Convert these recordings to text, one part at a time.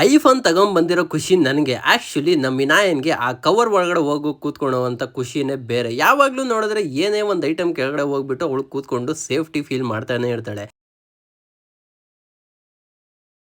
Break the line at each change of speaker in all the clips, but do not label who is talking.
IPhone ತಗೊಂಡ್ ಬಂದಿರೋ ಖುಷಿ ನನಗೆ ಆಕ್ಚುಲಿ ನಮ್ಮ ವಿನಾಯನ್ಗೆ ಆ ಕವರ್ ಒಳಗಡೆ ಹೋಗಿ ಕೂತ್ಕೊಳ್ಳುವಂತ ಖುಷಿನೇ ಬೇರೆ. ಯಾವಾಗ್ಲೂ ನೋಡಿದ್ರೆ ಏನೇ ಒಂದು ಐಟಮ್ ಕೆಳಗಡೆ ಹೋಗ್ಬಿಟ್ಟು ಅವಳು ಕೂತ್ಕೊಂಡು ಸೇಫ್ಟಿ ಫೀಲ್ ಮಾಡ್ತಾನೆ ಇರ್ತಾಳೆ.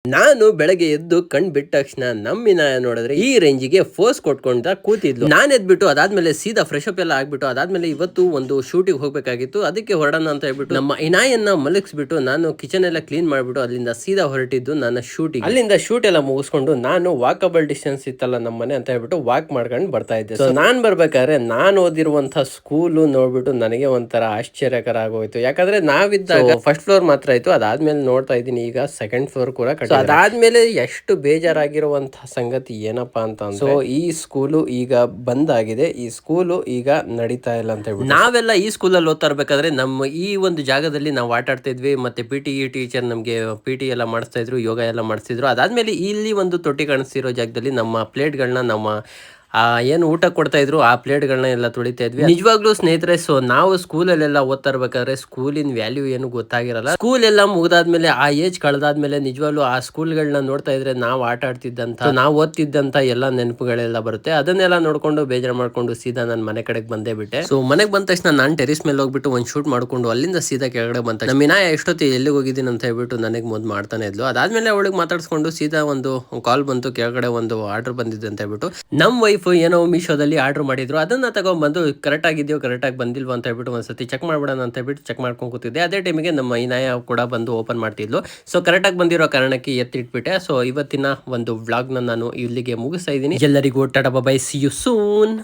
ನಾನು ಬೆಳಗ್ಗೆ ಎದ್ದು ಕಣ್ ಬಿಟ್ಟ ತಕ್ಷಣ ನಮ್ಮಿನ ನೋಡಿದ್ರೆ ಈ ರೇಂಜಿಗೆ ಫೋರ್ಸ್ ಕೊಟ್ಕೊಂತ ಕೂತಿದ್ಲು. ನಾನ್ ಎದ್ಬಿಟ್ಟು ಅದಾದ್ಮೇಲೆ ಸೀದಾ ಫ್ರೆಶ್ ಅಪ್ ಎಲ್ಲ ಆಗ್ಬಿಟ್ಟು ಅದಾದ್ಮೇಲೆ ಇವತ್ತು ಒಂದು ಶೂಟಿಗೆ ಹೋಗ್ಬೇಕಾಗಿತ್ತು, ಅದಕ್ಕೆ ಹೊರಡೋಣ ಅಂತ ಹೇಳ್ಬಿಟ್ಟು ನಮ್ಮ ಇನಾಯನ್ನ ಮಲಗಿಸ್ಬಿಟ್ಟು ನಾನು ಕಿಚನ್ ಎಲ್ಲ ಕ್ಲೀನ್ ಮಾಡ್ಬಿಟ್ಟು ಅಲ್ಲಿಂದ ಸೀದಾ ಹೊರಟಿದ್ದು ನನ್ನ ಶೂಟಿಗೆ. ಅಲ್ಲಿಂದ ಶೂಟ್ ಎಲ್ಲ ಮುಗಿಸ್ಕೊಂಡು ನಾನು ವಾಕಬಲ್ ಡಿಸ್ಟೆನ್ಸ್ ಇತ್ತಲ್ಲ ನಮ್ಮ ಮನೆ ಅಂತ ಹೇಳ್ಬಿಟ್ಟು ವಾಕ್ ಮಾಡ್ಕೊಂಡು ಬರ್ತಾ ಇದ್ದೆ. ಸೊ ನಾನ್ ಬರ್ಬೇಕಾದ್ರೆ ನಾನು ಓದಿರುವಂತಹ ಸ್ಕೂಲು ನೋಡ್ಬಿಟ್ಟು ನನಗೆ ಒಂಥರ ಆಶ್ಚರ್ಯಕರ ಆಗೋಯ್ತು. ಯಾಕಂದ್ರೆ ನಾವಿದ್ದಾಗ ಫಸ್ಟ್ ಫ್ಲೋರ್ ಮಾತ್ರ ಇತ್ತು, ಅದಾದ್ಮೇಲೆ ನೋಡ್ತಾ ಇದ್ದೀನಿ ಈಗ ಸೆಕೆಂಡ್ ಫ್ಲೋರ್ ಕೂಡ ಅದಾದ್ಮೇಲೆ ಎಷ್ಟು ಬೇಜಾರಾಗಿರುವಂತಹ ಸಂಗತಿ ಏನಪ್ಪಾ ಅಂತ ಸೊ ಈ ಸ್ಕೂಲು ಈಗ ಬಂದ್ ಆಗಿದೆ, ಈ ಸ್ಕೂಲು ಈಗ ನಡೀತಾ ಇಲ್ಲ ಅಂತ ಹೇಳ್ಬಿಟ್ಟು. ನಾವೆಲ್ಲ ಈ ಸ್ಕೂಲಲ್ಲಿ ಓದ್ತಾ ಇರ್ಬೇಕಾದ್ರೆ ನಮ್ಮ ಈ ಒಂದು ಜಾಗದಲ್ಲಿ ನಾವು ಆಟ ಆಡ್ತಾ ಇದ್ವಿ. ಮತ್ತೆ ಪಿಟಿ ಟೀಚರ್ ನಮ್ಗೆ ಪಿಟಿ ಎಲ್ಲ ಮಾಡಿಸ್ತಾ ಇದ್ರು, ಯೋಗ ಎಲ್ಲ ಮಾಡಿಸ್ತಿದ್ರು. ಅದಾದ್ಮೇಲೆ ಇಲ್ಲಿ ಒಂದು ತೊಟ್ಟಿ ಕಾಣಿಸ್ತಿರೋ ಜಾಗದಲ್ಲಿ ನಮ್ಮ ಪ್ಲೇಟ್ಗಳನ್ನ ನಮ್ಮ ಏನು ಊಟ ಕೊಡ್ತಾ ಇದ್ರು ಆ ಪ್ಲೇಟ್ಗಳನ್ನ ಎಲ್ಲ ತೊಳಿತಾ ಇದ್ವಿ. ನಿಜವಾಗ್ಲೂ ಸ್ನೇಹಿತರೆ, ಸೊ ನಾವು ಸ್ಕೂಲಲ್ಲೆಲ್ಲ ಓದ್ತಾ ಇರ್ಬೇಕಾದ್ರೆ ಸ್ಕೂಲಿನ ವ್ಯಾಲ್ಯೂ ಏನು ಗೊತ್ತಾಗಿರಲ್ಲ. ಸ್ಕೂಲ್ ಎಲ್ಲ ಮುಗ್ದಾದ್ಮೇಲೆ ಆ ಏಜ್ ಕಳೆದಾದ್ಮೇಲೆ ನಿಜವಾಗ್ಲೂ ಆ ಸ್ಕೂಲ್ಗಳನ್ನ ನೋಡ್ತಾ ಇದ್ರೆ ನಾವು ಆಟ ಆಡ್ತಿದ್ದಂತ ನಾವು ಓದ್ತಿದ್ದಂತ ಎಲ್ಲ ನೆನಪುಗಳೆಲ್ಲ ಬರುತ್ತೆ. ಅದನ್ನೆಲ್ಲ ನೋಡ್ಕೊಂಡು ಬೇಜಾರು ಮಾಡ್ಕೊಂಡು ಸೀದಾ ನಾನು ಮನೆ ಕಡೆಗೆ ಬಂದೇ ಬಿಟ್ಟೆ. ಸೊ ಮನೆಗೆ ಬಂದ ತಕ್ಷಣ ನಾನು ಟೆರಿಸ್ ಮೇಲೆ ಹೋಗ್ಬಿಟ್ಟು ಒಂದು ಶೂಟ್ ಮಾಡ್ಕೊಂಡು ಅಲ್ಲಿಂದ ಸೀದಾ ಕೆಳಗಡೆ ಬಂತ. ನಮ್ಮ ವಿನಾಯ ಎಷ್ಟೊತ್ತಿ ಎಲ್ಲಿಗೆ ಹೋಗಿದ್ದೀನಿ ಅಂತ ಹೇಳ್ಬಿಟ್ಟು ನನಗೆ ಮೊದಲು ಮಾಡ್ತಾನೆ ಇದ್ಲು. ಅದಾದ್ಮೇಲೆ ಅವಳಿಗೆ ಮಾತಾಡ್ಸ್ಕೊಂಡು ಸೀದಾ ಒಂದು ಕಾಲ್ ಬಂತು, ಕೆಳಗಡೆ ಒಂದು ಆರ್ಡರ್ ಬಂದಿದೆ ಅಂತ ಹೇಳ್ಬಿಟ್ಟು. ನಮ್ಮ ವೈಫ್ ಏನೋ ಮೀಶೋದಲ್ಲಿ ಆರ್ಡರ್ ಮಾಡಿದ್ರು, ಅದನ್ನ ತಗೊಂಡ್ಬಂದು ಕರೆಕ್ಟ್ ಆಗಿದೆಯೋ ಕರೆಕ್ಟ್ ಆಗಿ ಬಂದಿಲ್ವೋ ಅಂತ ಹೇಳ್ಬಿಟ್ಟು ಒಂದ್ಸತಿ ಚೆಕ್ ಮಾಡ್ಬಿಡೋಣ ಅಂತ ಹೇಳ್ಬಿಟ್ಟು ಚೆಕ್ ಮಾಡ್ಕೊಂಡು ಕೂತಿದ್ದೆ. ಅದೇ ಟೈಮಿಗೆ ನಮ್ಮ ಇನಾಯ ಕೂಡ ಬಂದು ಓಪನ್ ಮಾಡ್ತಿದ್ಲು. ಸೊ ಕರೆಕ್ಟ್ ಆಗಿ ಬಂದಿರೋ ಕಾರಣಕ್ಕೆ ಎತ್ತಿಟ್ಬಿಟ್ಟೆ. ಸೊ ಇವತ್ತಿನ ಒಂದು ವ್ಲಾಗ್ನ ನಾನು ಇಲ್ಲಿಗೆ ಮುಗಿಸ್ತಾ ಇದ್ದೀನಿ. ಎಲ್ಲರಿಗೂ tata bye, see you soon.